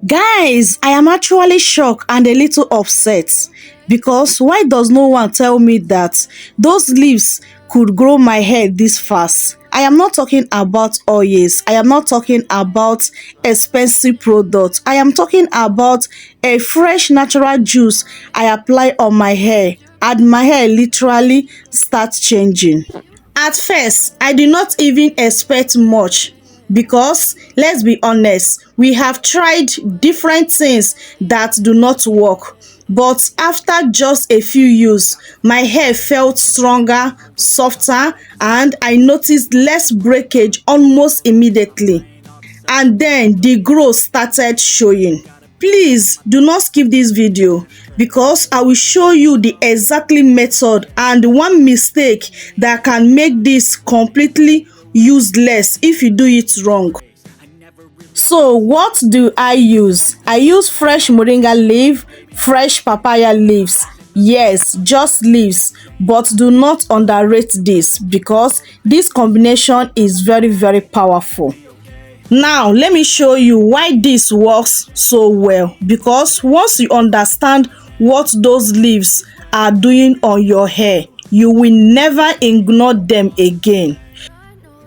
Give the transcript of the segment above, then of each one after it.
Guys, I am actually shocked and a little upset because why does no one tell me that those leaves could grow my hair this fast? I am not talking about oils. I am not talking about expensive products. I am talking about a fresh natural juice I apply on my hair and my hair literally starts changing. At first, I did not even expect much because let's be honest, we have tried different things that do not work. But after just a few use, my hair felt stronger, softer, and I noticed less breakage almost immediately. And then the growth started showing. Please do not skip this video because I will show you the exactly method and one mistake that can make this completely useless if you do it wrong. So what do I use? I use fresh moringa leaf, fresh papaya leaves. Yes, just leaves, but do not underrate this because this combination is very powerful. Now, let me show you why this works so well because once you understand what those leaves are doing on your hair, you will never ignore them again.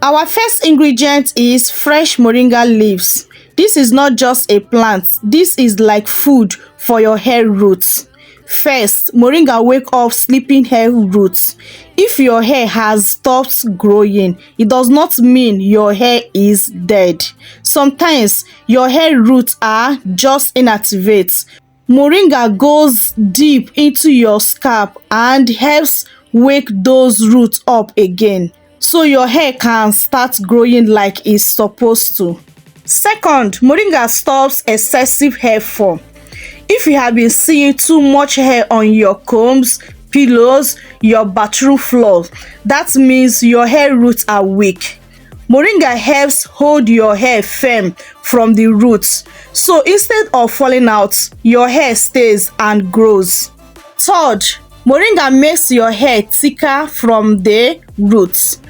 Our first ingredient is fresh moringa leaves. This is not just a plant, this is like food for your hair roots. First, moringa wake up sleeping hair roots. If your hair has stopped growing, it does not mean your hair is dead. Sometimes your hair roots are just inactivate. Moringa goes deep into your scalp and helps wake those roots up again, so your hair can start growing like it's supposed to. Second, moringa stops excessive hair fall. If you have been seeing too much hair on your combs, pillows, your bathroom floor, that means your hair roots are weak. Moringa helps hold your hair firm from the roots, so instead of falling out, your hair stays and grows. Third, moringa makes your hair thicker from the roots.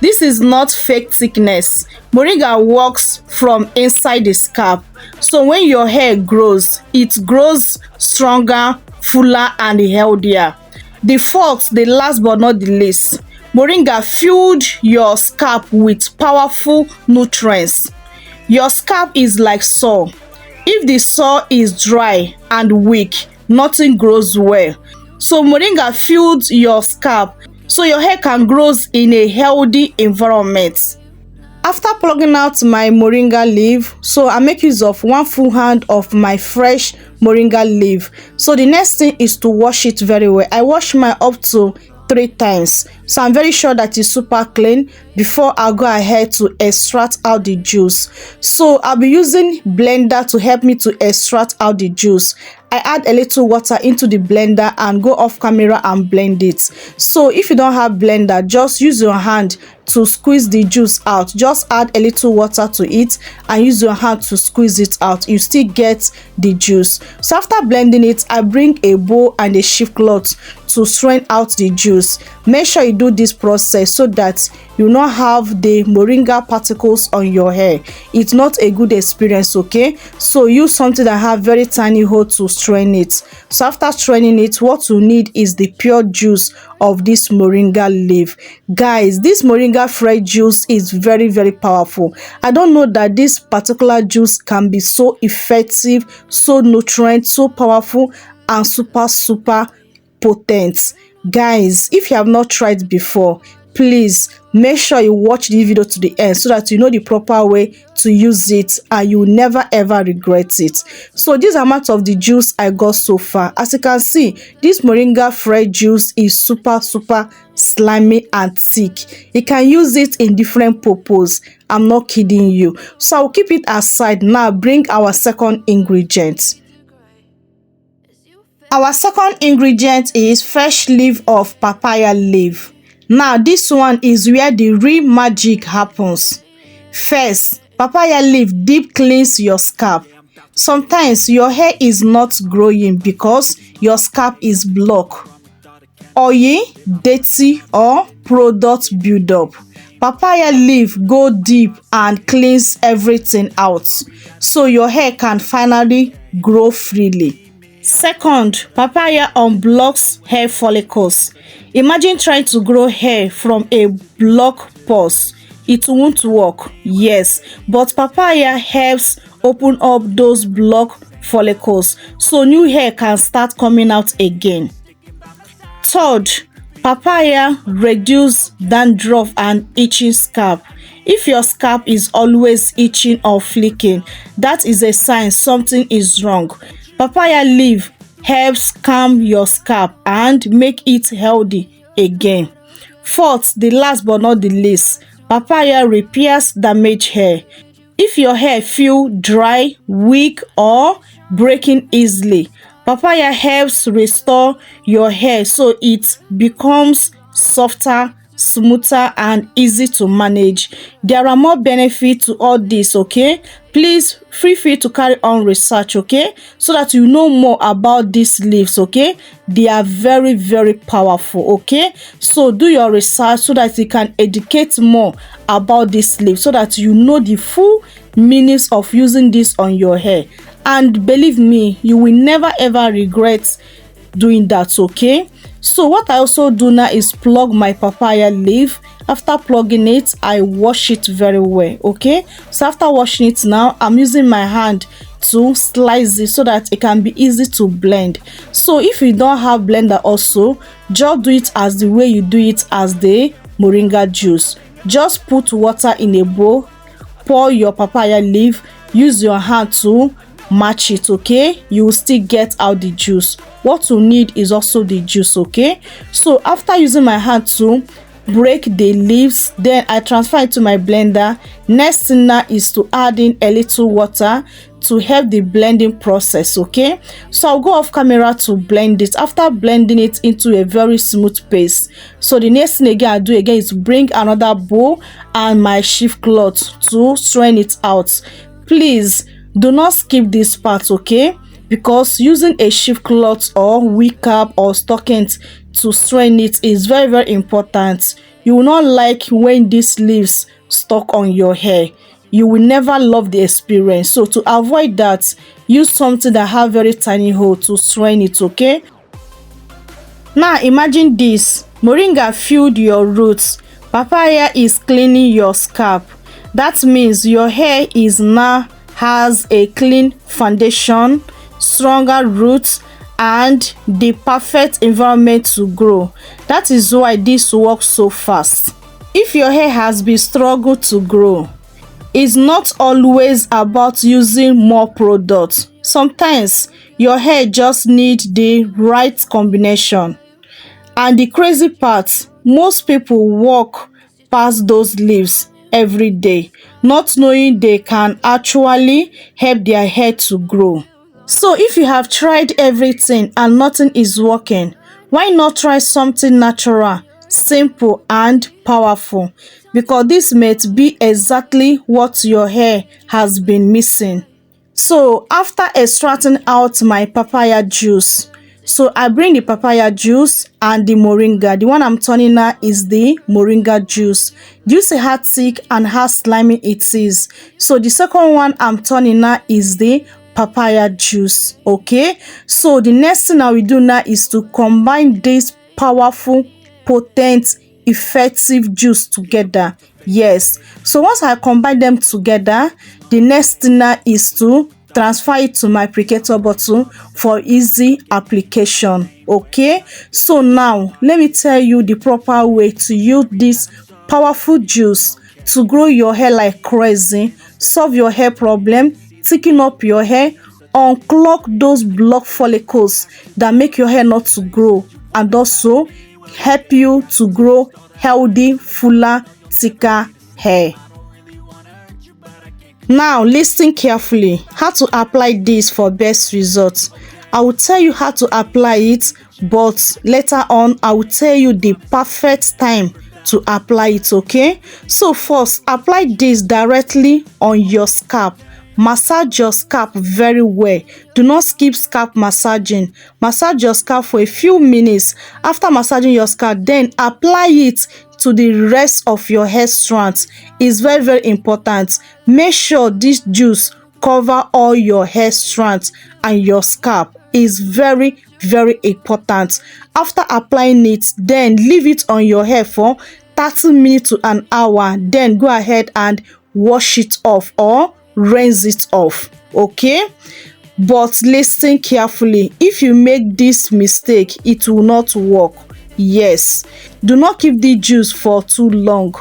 This is not fake thickness. Moringa works from inside the scalp. So when your hair grows, it grows stronger, fuller, and healthier. The fourth, the last but not the least, moringa filled your scalp with powerful nutrients. Your scalp is like soil. If the soil is dry and weak, nothing grows well. So moringa fills your scalp so your hair can grow in a healthy environment. After plucking out my moringa leaf, so I make use of one full hand of my fresh moringa leaf. So the next thing is to wash it very well. I wash mine up to 3 times, so I'm very sure that it's super clean before I go ahead to extract out the juice. So I'll be using blender to help me to extract out the juice. I add a little water into the blender and go off camera and blend it. So if you don't have blender, just use your hand to squeeze the juice out. Just add a little water to it and use your hand to squeeze it out. You still get the juice. So after blending it, I bring a bowl and a sheet cloth to strain out the juice. Make sure you do this process so that you will not have the moringa particles on your hair. It's not a good experience, okay? So use something that have very tiny hole to strain it. So after straining it, what you need is the pure juice of this moringa leaf. Guys, this moringa fresh juice is very powerful. I don't know that this particular juice can be so effective, so nutrient, so powerful, and super potent. Guys, if you have not tried before, please make sure you watch the video to the end so that you know the proper way to use it and you will never ever regret it. So this amount of the juice I got so far. As you can see, this moringa fresh juice is super slimy and thick. You can use it in different purposes. I'm not kidding you. So I'll keep it aside. Now bring our second ingredient. Our second ingredient is fresh leaf of papaya leaf. Now this one is where the real magic happens. First, papaya leaf deep cleans your scalp. Sometimes your hair is not growing because your scalp is blocked, oily, dirty, or product buildup. Papaya leaf go deep and cleans everything out, so your hair can finally grow freely. Second, papaya unblocks hair follicles. Imagine trying to grow hair from a block pores. It won't work, yes, but papaya helps open up those block follicles so new hair can start coming out again. Third, papaya reduce dandruff and itching scalp. If your scalp is always itching or flaking, that is a sign something is wrong. Papaya leaf helps calm your scalp and make it healthy again. Fourth, the last but not the least, papaya repairs damaged hair. If your hair feel dry, weak or breaking easily, papaya helps restore your hair so it becomes softer, smoother and easy to manage. There are more benefits to all this, okay? Please feel free to carry on research, okay, so that you know more about these leaves, okay? They are very, very powerful, okay? So do your research so that you can educate more about this leaf, so that you know the full meanings of using this on your hair. And believe me, you will never ever regret doing that, okay? So what I also do now is plug my papaya leaf. After plugging it, I wash it very well, okay? So after washing it now, I'm using my hand to slice it so that it can be easy to blend. So if you don't have blender also, just do it as the way you do it as the moringa juice. Just put water in a bowl, pour your papaya leaf, use your hand to match it, okay? You will still get out the juice. What you need is also the juice, okay? So after using my hand to break the leaves, then I transfer it to my blender. Next thing now is to add in a little water to help the blending process, okay? So I'll go off camera to blend it. After blending it into a very smooth paste, so the next thing again I do again is bring another bowl and my sheaf cloth to strain it out. Please do not skip this part, okay? Because using a sheaf cloth or wig cap or stockings to strain it is very, very important. You will not like when these leaves stuck on your hair. You will never love the experience. So to avoid that, use something that have very tiny hole to strain it, okay? Now imagine this. Moringa filled your roots. Papaya is cleaning your scalp. That means your hair is now has a clean foundation, stronger roots and the perfect environment to grow. That is why this works so fast. If your hair has been struggle to grow, it's not always about using more products. Sometimes your hair just need the right combination. And the crazy part, most people walk past those leaves every day, not knowing they can actually help their hair to grow. So if you have tried everything and nothing is working, why not try something natural, simple and powerful? Because this might be exactly what your hair has been missing. So after extracting out my papaya juice, so I bring the papaya juice and the moringa. The one I'm turning now is the moringa juice. Do you see how thick and how slimy it is? So the second one I'm turning now is the papaya juice, okay? So the next thing I will do now is to combine this powerful, potent, effective juice together. Yes, so once I combine them together, the next thing now is to transfer it to my applicator bottle for easy application, okay? So now let me tell you the proper way to use this powerful juice to grow your hair like crazy, solve your hair problem, thicken up your hair, unclog those block follicles that make your hair not to grow, and also help you to grow healthy, fuller, thicker hair. Now listen carefully how to apply this for best results. I will tell you how to apply it, but later on I will tell you the perfect time to apply it, okay? So first, apply this directly on your scalp. Massage your scalp very well. Do not skip scalp massaging. Massage your scalp for a few minutes. After massaging your scalp, then apply it to the rest of your hair strands is very, very important. Make sure this juice cover all your hair strands and your scalp. Is very, very important. After applying it, then leave it on your hair for 30 minutes to an hour. Then go ahead and wash it off or rinse it off. Okay, but listen carefully. If you make this mistake, it will not work. Yes, do not keep the juice for too long.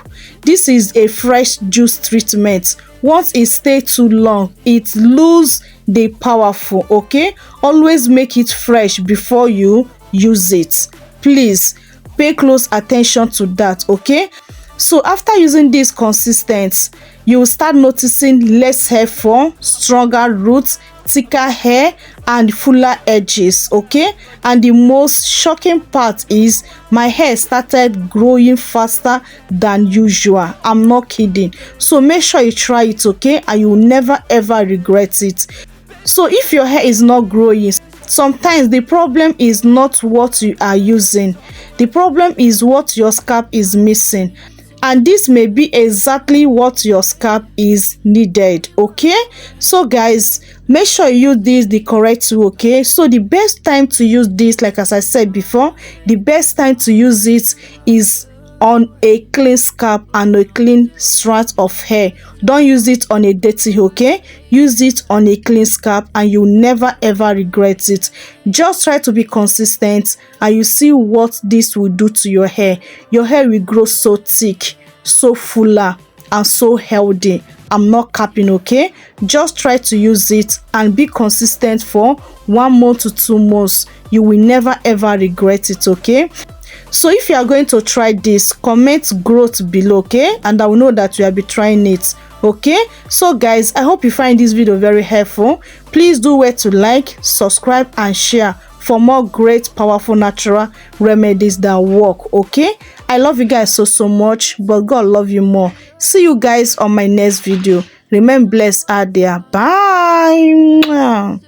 This is a fresh juice treatment. Once it stays too long, it lose the powerful. Okay, always make it fresh before you use it. Please pay close attention to that. Okay, so after using this consistent, you will start noticing less hair fall, stronger roots, thicker hair and fuller edges. Okay, and the most shocking part is my hair started growing faster than usual. I'm not kidding. So make sure you try it, okay, and you will never ever regret it. So if your hair is not growing, sometimes the problem is not what you are using. The problem is what your scalp is missing, and this may be exactly what your scalp is needed. Okay, so guys, make sure you use this the correct way. Okay, so the best time to use this, like as I said before, the best time to use it is on a clean scalp and a clean strand of hair. Don't use it on a dirty. Okay, use it on a clean scalp and you never ever regret it. Just try to be consistent and you see what this will do to your hair. Your hair will grow so thick, so fuller and so healthy. I'm not capping. Okay, just try to use it and be consistent for 1 month to 2 months. You will never ever regret it. Okay, so if you are going to try this, comment growth below, okay, and I will know that you will be trying it. Okay, so guys, I hope you find this video very helpful. Please do wait to like, subscribe and share for more great powerful natural remedies that work. Okay, I love you guys so much, but God love you more. See you guys on my next video. Remain blessed out there. Bye.